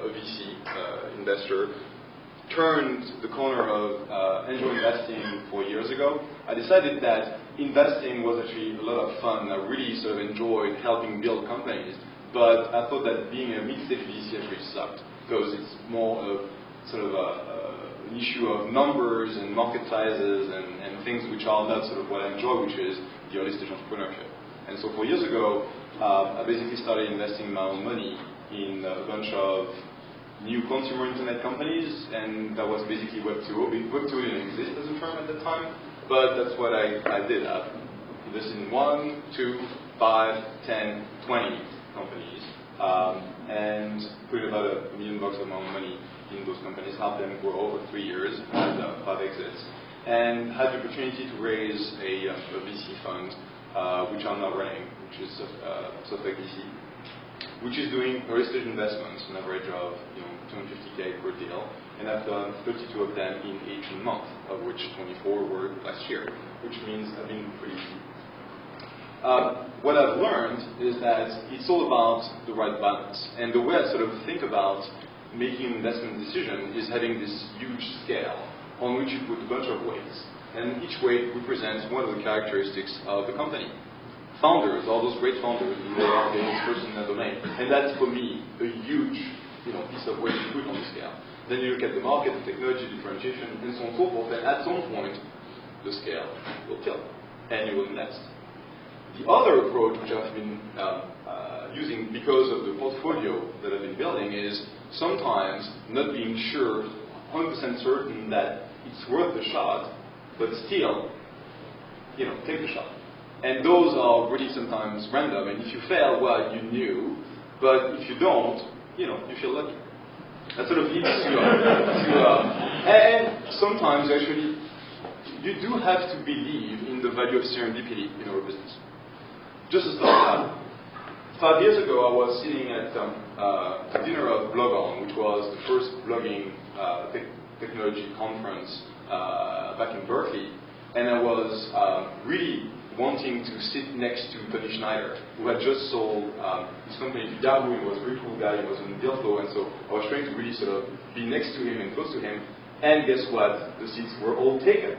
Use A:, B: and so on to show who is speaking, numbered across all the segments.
A: a VC investor, turned the corner of angel investing 4 years ago, I decided that investing was actually a lot of fun. I really sort of enjoyed helping build companies, but I thought that being a mid-stage VC actually sucked, because it's more of sort of an issue of numbers and market sizes and things which are not sort of what I enjoy, which is the early stage entrepreneurship. And so 4 years ago, I basically started investing my own money in a bunch of new consumer internet companies, and that was basically Web 2.0. Web 2 didn't exist as a term at the time, but that's what I did. I invested in 1, 2, 5, 10, 20 companies, and put about $1 million of my own money in those companies, helped them grow over 3 years, had 5 exits, and had the opportunity to raise a VC fund, which I'm now running, which is Software VC, which is doing early stage investments, an average of $250K per deal, and I've done 32 of them in 18 months, of which 24 were last year, which means I've been pretty busy. What I've learned is that it's all about the right balance, and the way I sort of think about making an investment decision is having this huge scale on which you put a bunch of weights, and each weight represents one of the characteristics of the company. Founders, all those great founders, they are the experts in their domain, and that's for me a huge piece of weight to put on the scale. Then you look at the market, the technology, differentiation, and so on and so forth, and at some point the scale will tilt and you will invest. The other approach which I've been using because of the portfolio that I've been building is sometimes not being sure, 100% certain that it's worth the shot, but still, take the shot. And those are really sometimes random, and if you fail, well, you knew, but if you don't, you feel lucky. That sort of leads and sometimes actually, you do have to believe in the value of serendipity in our business. Just to start, 5 years ago, I was sitting at a dinner of Blogon, which was the first blogging technology conference back in Berkeley, and I was really wanting to sit next to Tony Schneider, who had just sold his company to Yahoo. He was a very cool guy, he was in deal flow, and so I was trying to really sort of be next to him and close to him, and guess what? The seats were all taken.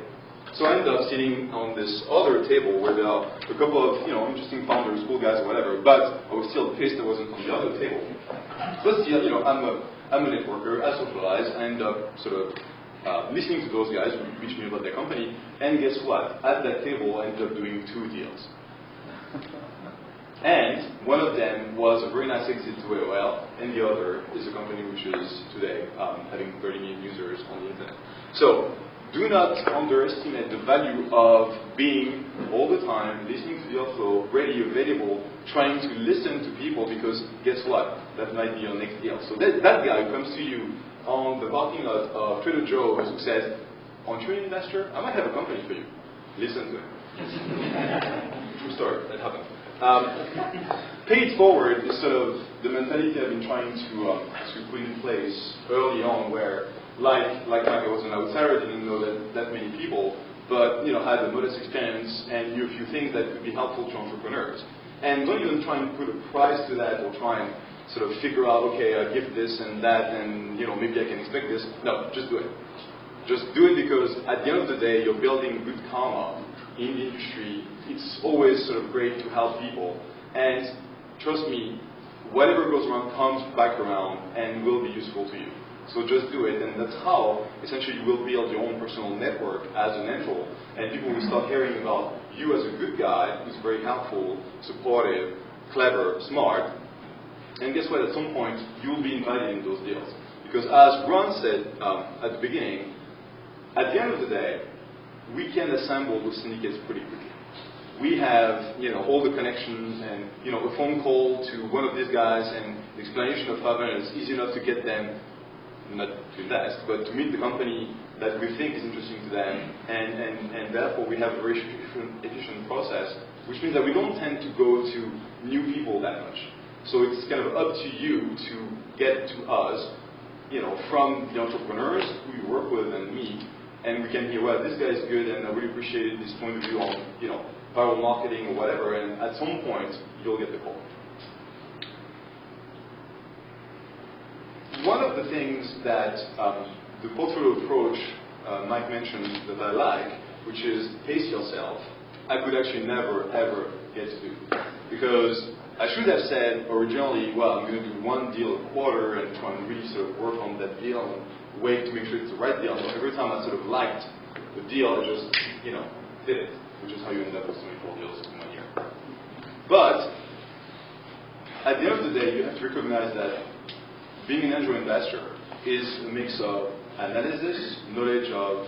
A: So I ended up sitting on this other table where there are a couple of interesting founders, cool guys or whatever, but I was still pissed I wasn't on the other table. But still, I'm a networker, I socialize, I end up sort of listening to those guys who teach me about their company, and guess what? At that table I ended up doing 2 deals. And one of them was a very nice exit to AOL, and the other is a company which is today having 30 million users on the internet. So do not underestimate the value of being all the time, listening to deal flow, ready, available, trying to listen to people, because guess what? That might be your next deal. So that guy who comes to you on the parking lot of Trader Joe's who says, aren't you an investor? I might have a company for you. Listen to him. True story, that happened. Pay it forward is sort of the mentality I've been trying to put in place early on, where like Mike, I was an outsider, didn't know that many people, but had a modest experience and knew a few things that could be helpful to entrepreneurs. And don't even try and put a price to that, or try and sort of figure out, okay, I give this and that, and maybe I can expect this. No, just do it. Just do it, because at the end of the day, you're building good karma in the industry. It's always sort of great to help people, and trust me, whatever goes around comes back around and will be useful to you. So just do it, and that's how essentially you will build your own personal network as an angel, and people will start hearing about you as a good guy who's very helpful, supportive, clever, smart. And guess what? At some point, you will be invited in those deals. Because as Ron said at the beginning, at the end of the day, we can assemble those syndicates pretty quickly. We have, all the connections, and a phone call to one of these guys, and the explanation of 5 minutes is easy enough to get them, not to invest, but to meet the company that we think is interesting to them, and therefore we have a very efficient process, which means that we don't tend to go to new people that much. So it's kind of up to you to get to us, from the entrepreneurs who you work with and meet, and we can hear, well, this guy is good, and I really appreciated this point of view on, viral marketing or whatever, and at some point, you'll get the call. one of the things that the portfolio approach Mike mentioned that I like, which is pace yourself, I could actually never, ever get to do. Because I should have said originally, well, I'm going to do one deal a quarter and try and really sort of work on that deal and wait to make sure it's the right deal. So every time I sort of liked the deal, I just, did it, which is how you end up with 24 deals in 1 year. But at the end of the day, you have to recognize that being an angel investor is a mix of analysis, knowledge of,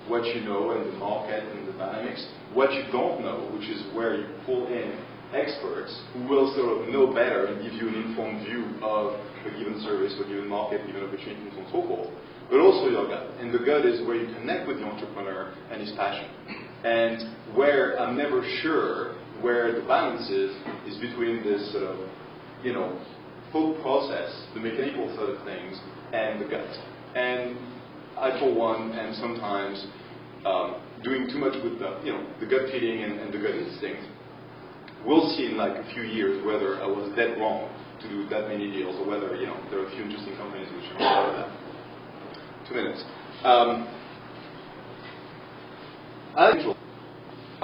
A: what you know and the market and the dynamics, what you don't know, which is where you pull in experts who will sort of know better and give you an informed view of a given service, a given market, given opportunity, and so on and so forth. But also your gut. And the gut is where you connect with the entrepreneur and his passion. And where I'm never sure where the balance is between this sort of, thought process, the mechanical side of things, and the gut. And I, for one, am sometimes doing too much with the gut feeling and the gut instinct. We'll see in like a few years whether I was dead wrong to do that many deals, or whether there are a few interesting companies which are part of that. 2 minutes. I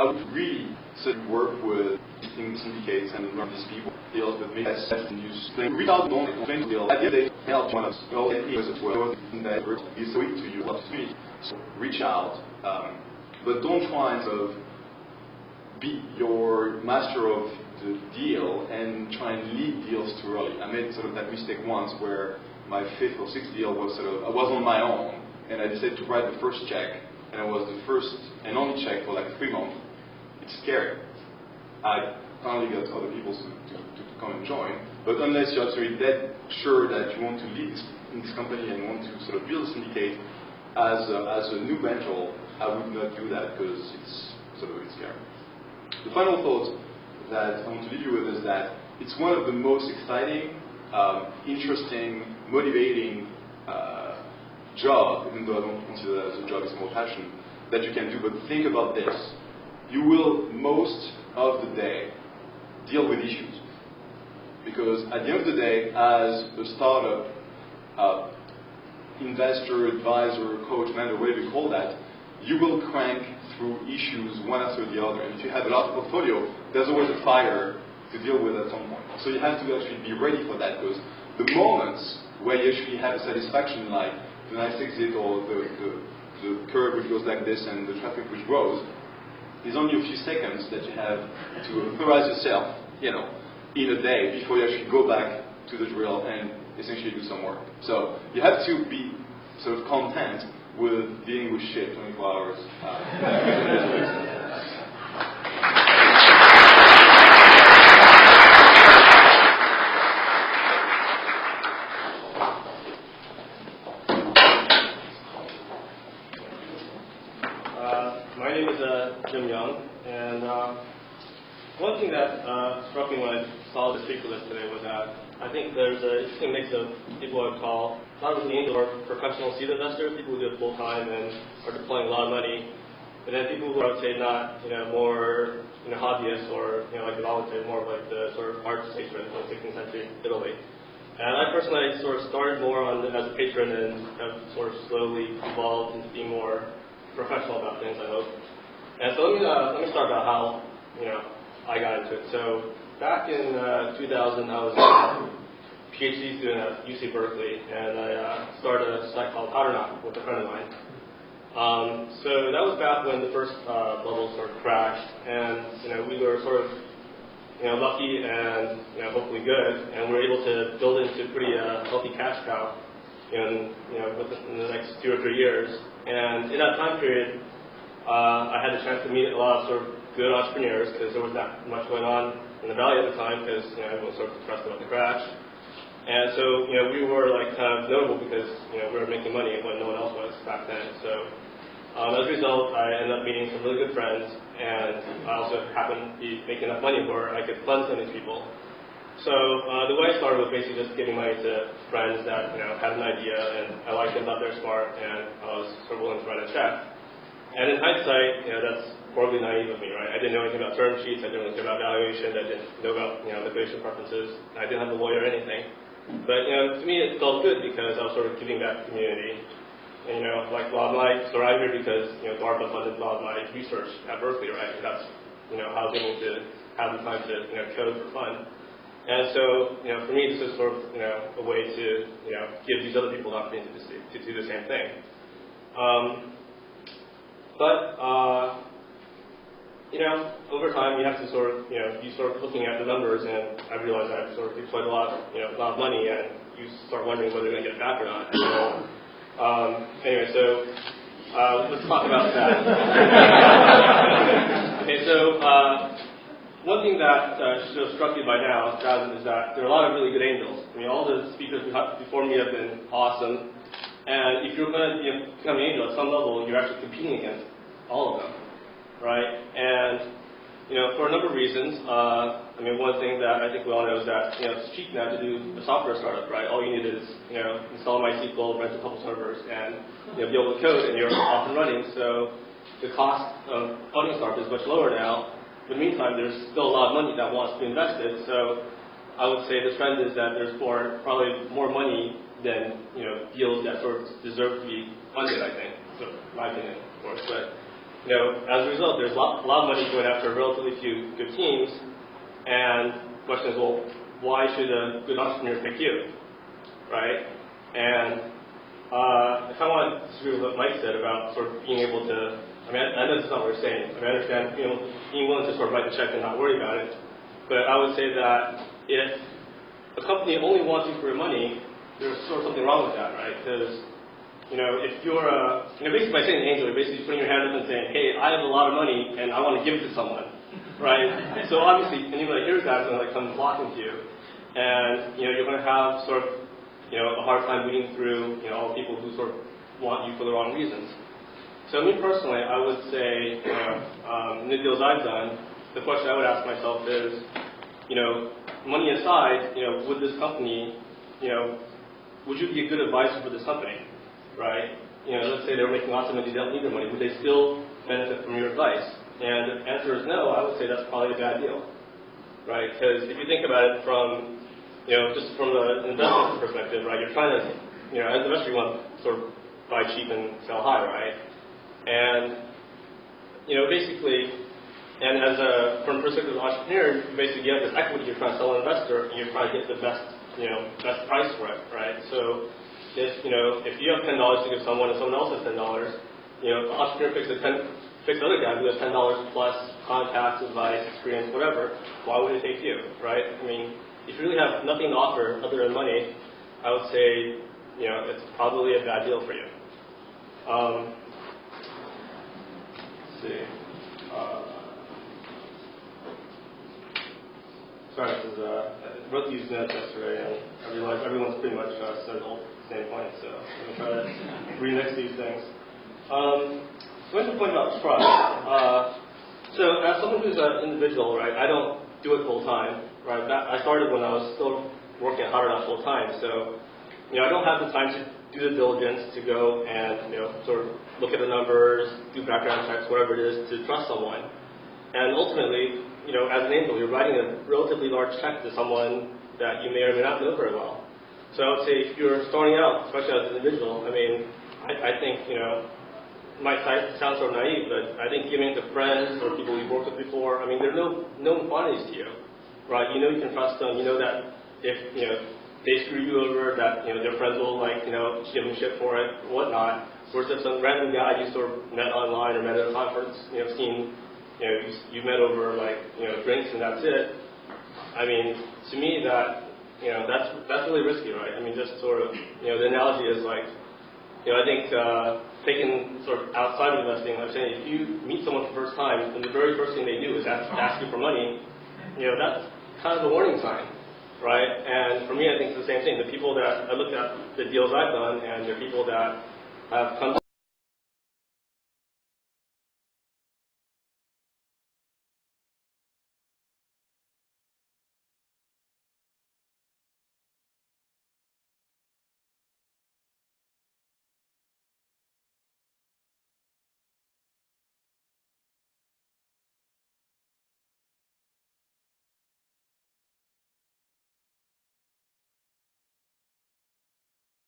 A: would really work with syndicates and learn these people deals that make sense and use things. Reach out, don't deal. At the end of the day, help one of us. Well, it is as well. That is sweet to you, loves me. So reach out, but don't try and sort of be your master of the deal and try and lead deals too early. I made sort of that mistake once where my 5th or 6th deal was I was on my own, and I decided to write the first check, and it was the first and only check for like 3 months. It's scary. I finally got other people to come and join, but unless you're actually dead sure that you want to lead in this company and want to sort of build a syndicate as a new angel, I would not do that because it's sort of a bit scary. The final thought that I want to leave you with is that it's one of the most exciting, interesting, motivating job, even though I don't consider that as a job, it's more passion, that you can do. But think about this. You will, most of the day, deal with issues. Because at the end of the day, as a startup investor, advisor, coach, manager, whatever you call that, you will crank through issues one after the other. And if you have a large portfolio, there's always a fire to deal with at some point. So you have to actually be ready for that, because the moments where you actually have a satisfaction, like the nice exit or the curve which goes like this and the traffic which grows, is only a few seconds that you have to authorize yourself, in a day before you actually go back to the drill and essentially do some work. So you have to be sort of content with dealing with shit 24 hours.
B: My name is Jim Young, and one thing that struck me when I saw the speaker list today was that I think there's an interesting mix of people I would call not really angel or professional seed investors, people who do it full time and are deploying a lot of money, but then people who I would say not, more hobbyists or like I would say more of like the sort of art patron of 16th century Italy. And I personally sort of started more on as a patron and have sort of slowly evolved into being more professional about things, I hope. And so let me start about how I got into it. So back in 2000, I was a PhD student at UC Berkeley, and I started a site called Powderknock with a friend of mine. So that was back when the first bubble sort of crashed, and we were sort of lucky and hopefully good, and we were able to build into a pretty healthy cash cow in the next 2 or 3 years. And in that time period, I had the chance to meet a lot of sort of good entrepreneurs because there was not much going on in the valley at the time because everyone was sort of depressed about the crash. And so we were like kind of notable because we were making money when no one else was back then. So as a result, I ended up meeting some really good friends, and I also happened to be making enough money where I could fund some of these people. So the way I started was basically just giving money to friends that had an idea, and I liked them, thought they're smart, and I was sort of willing to write a check. And in hindsight, that's horribly naive of me, right? I didn't know anything about term sheets, I didn't know anything about valuation, I didn't know about liquidation preferences, I didn't have a lawyer or anything. But to me it felt good because I was sort of giving back to the community. And like a lot of my, so I'm here because DARPA funded a lot of my research at Berkeley, right? And that's how I was able to have the time to code for fun. And so for me this is sort of a way to give these other people the opportunity to do the same thing. Over time you have to sort of you start looking at the numbers, and I realized I've sort of deployed a lot of money, and you start wondering whether you're going to get it back or not. Anyway, so let's talk about that. Okay, so one thing that should have struck you by now is that there are a lot of really good angels. I mean, all the speakers before me have been awesome, and if you're going to become an angel at some level, you're actually competing against all of them, right? And for a number of reasons. I mean, one thing that I think we all know is that it's cheap now to do a software startup, right? All you need is install MySQL, rent a couple servers, and be able to code, and you're off and running. So the cost of funding a startup is much lower now. But in the meantime, there's still a lot of money that wants to be invested. So I would say the trend is that there's probably more money than deals that sort of deserve to be funded. I think, so my opinion, of course, but. As a result, there's a lot of money going after relatively few good teams, and the question is, well, why should a good entrepreneur pick you, right? And I kind of want to disagree with what Mike said about sort of being able to, I mean, I know that's not what we're saying. I mean, I understand being willing to sort of write the check and not worry about it, but I would say that if a company only wants you for your money, there's sort of something wrong with that, right? Because if you're basically by saying an angel, you're basically putting your hand up and saying, hey, I have a lot of money and I want to give it to someone, right? So obviously anybody that hears that is going to come flocking to you, and you're going to have sort of a hard time weeding through all the people who sort of want you for the wrong reasons. So me personally, I would say in the deals I've done, the question I would ask myself is, money aside, would this company, would you be a good advisor for this company? Right? Let's say they were making lots of money, they don't need their money. Would they still benefit from your advice? And if the answer is no, I would say that's probably a bad deal. Right? Because if you think about it from, just from an investment perspective, right, you're trying to, as an investor, you want to sort of buy cheap and sell high, right? And, basically, and from the perspective of an entrepreneur, you basically get this equity you're trying to sell an investor, and you're trying to get the best, best price for it, right? So, if you have $10 to give someone and someone else has $10, the entrepreneur picks the other guy who has $10 plus contacts, advice, experience, whatever. Why would it take you, right? I mean, if you really have nothing to offer other than money, I would say it's probably a bad deal for you. Let's see. Sorry, I wrote these notes yesterday, and I realized everyone's pretty much said all the same points, so I'm going to try to remix these things. So what's the point about trust? So as someone who's an individual, right, I don't do it full time, right? I started when I was still working at Harvard full time, so I don't have the time to do the diligence to go and sort of look at the numbers, do background checks, whatever it is, to trust someone. And ultimately, as an angel, you're writing a relatively large check to someone that you may or may not know very well. So I would say if you're starting out, especially as an individual, I mean, I think, it might sound sort of naive, but I think giving it to friends or people you've worked with before, I mean, they're known quantities to you, right? You can trust them. You know that if, they screw you over, that, their friends will, give them shit for it, or whatnot. Whereas if some random guy you sort of met online or met at a conference, seen, you met over, drinks and that's it. I mean, to me, that's really risky, right? I mean, just sort of, the analogy is I think taking sort of outside of investing, I'm saying if you meet someone for the first time and the very first thing they do is ask you for money, that's kind of a warning sign, right? And for me, I think it's the same thing. The people that I looked at the deals I've done and the people that have come